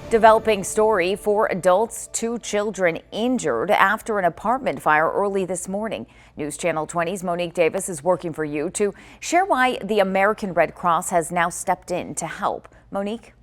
Developing story: 4 adults, 2 children injured after an apartment fire early this morning. News Channel 20's Monique Davis is working for you to share why the American Red Cross has now stepped in to help. Monique?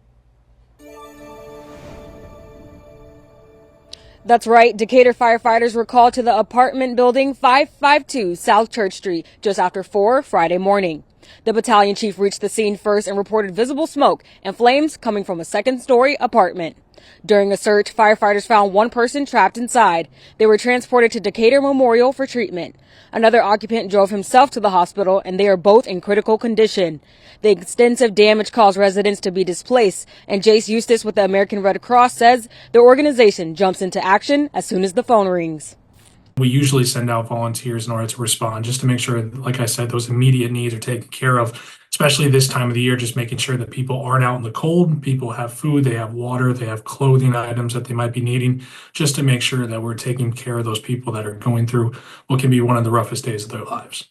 That's right. Decatur firefighters were called to the apartment building 552 South Church Street just after 4 Friday morning. The battalion chief reached the scene first and reported visible smoke and flames coming from a second-story apartment. During a search, firefighters found one person trapped inside. They were transported to Decatur Memorial for treatment. Another occupant drove himself to the hospital, and they are both in critical condition. The extensive damage caused residents to be displaced, and Jace Eustace with the American Red Cross says the organization jumps into action as soon as the phone rings. We usually send out volunteers in order to respond, just to make sure, like I said, those immediate needs are taken care of, especially this time of the year, just making sure that people aren't out in the cold, people have food, they have water, they have clothing items that they might be needing, just to make sure that we're taking care of those people that are going through what can be one of the roughest days of their lives.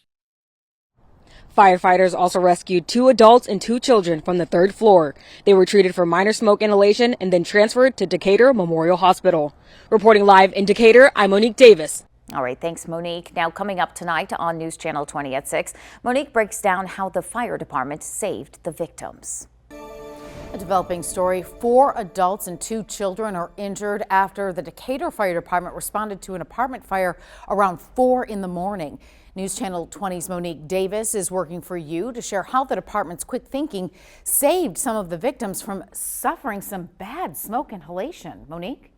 Firefighters also rescued 2 adults and 2 children from the 3rd floor. They were treated for minor smoke inhalation and then transferred to Decatur Memorial Hospital. Reporting live in Decatur, I'm Monique Davis. All right, thanks, Monique. Now, coming up tonight on News Channel 20 at 6, Monique breaks down how the fire department saved the victims. A developing story: 4 adults and 2 children are injured after the Decatur Fire Department responded to an apartment fire around 4 in the morning. News Channel 20's Monique Davis is working for you to share how the department's quick thinking saved some of the victims from suffering some bad smoke inhalation. Monique?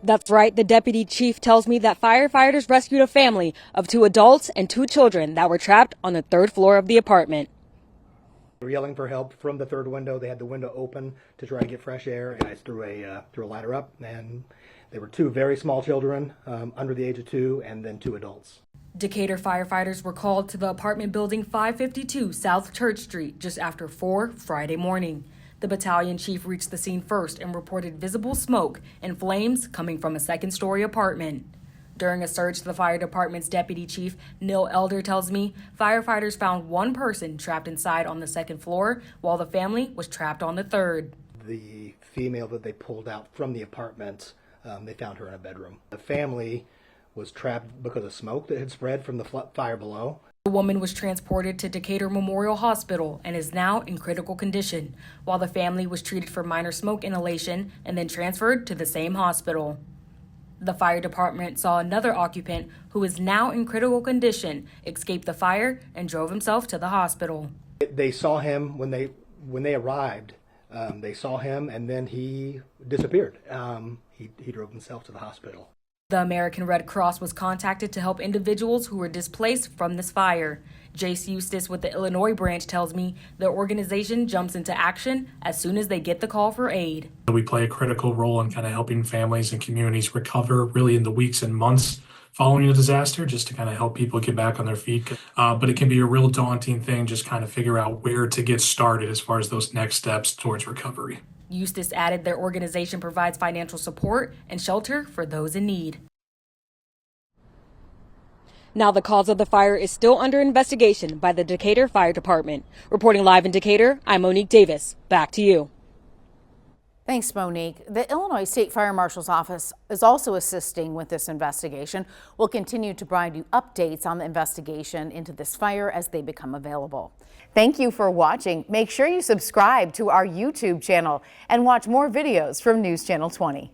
That's right. The deputy chief tells me that firefighters rescued a family of 2 adults and 2 children that were trapped on the 3rd floor of the apartment. They were yelling for help from the 3rd window. They had the window open to try to get fresh air. Guys threw a ladder up, and there were 2 very small children under the age of 2, and then 2 adults. Decatur firefighters were called to the apartment building 552 South Church Street just after 4 Friday morning. The battalion chief reached the scene first and reported visible smoke and flames coming from a second-story apartment. During a search, the fire department's deputy chief, Neil Elder, tells me firefighters found one person trapped inside on the 2nd floor while the family was trapped on the 3rd. The female that they pulled out from the apartment, they found her in a bedroom. The family was trapped because of smoke that had spread from the fire below. The woman was transported to Decatur Memorial Hospital and is now in critical condition, while the family was treated for minor smoke inhalation and then transferred to the same hospital. The fire department saw another occupant who is now in critical condition escape the fire and drove himself to the hospital. They saw him when they arrived. They saw him, and then he disappeared. He drove himself to the hospital. The American Red Cross was contacted to help individuals who were displaced from this fire. Jace Eustace with the Illinois branch tells me the organization jumps into action as soon as they get the call for aid. We play a critical role in kind of helping families and communities recover really in the weeks and months following a disaster, just to kind of help people get back on their feet. But it can be a real daunting thing, just kind of figure out where to get started as far as those next steps towards recovery. Eustace added their organization provides financial support and shelter for those in need. Now the cause of the fire is still under investigation by the Decatur Fire Department. Reporting live in Decatur, I'm Monique Davis. Back to you. Thanks, Monique. The Illinois State Fire Marshal's Office is also assisting with this investigation. We'll continue to provide you updates on the investigation into this fire as they become available. Thank you for watching. Make sure you subscribe to our YouTube channel and watch more videos from News Channel 20.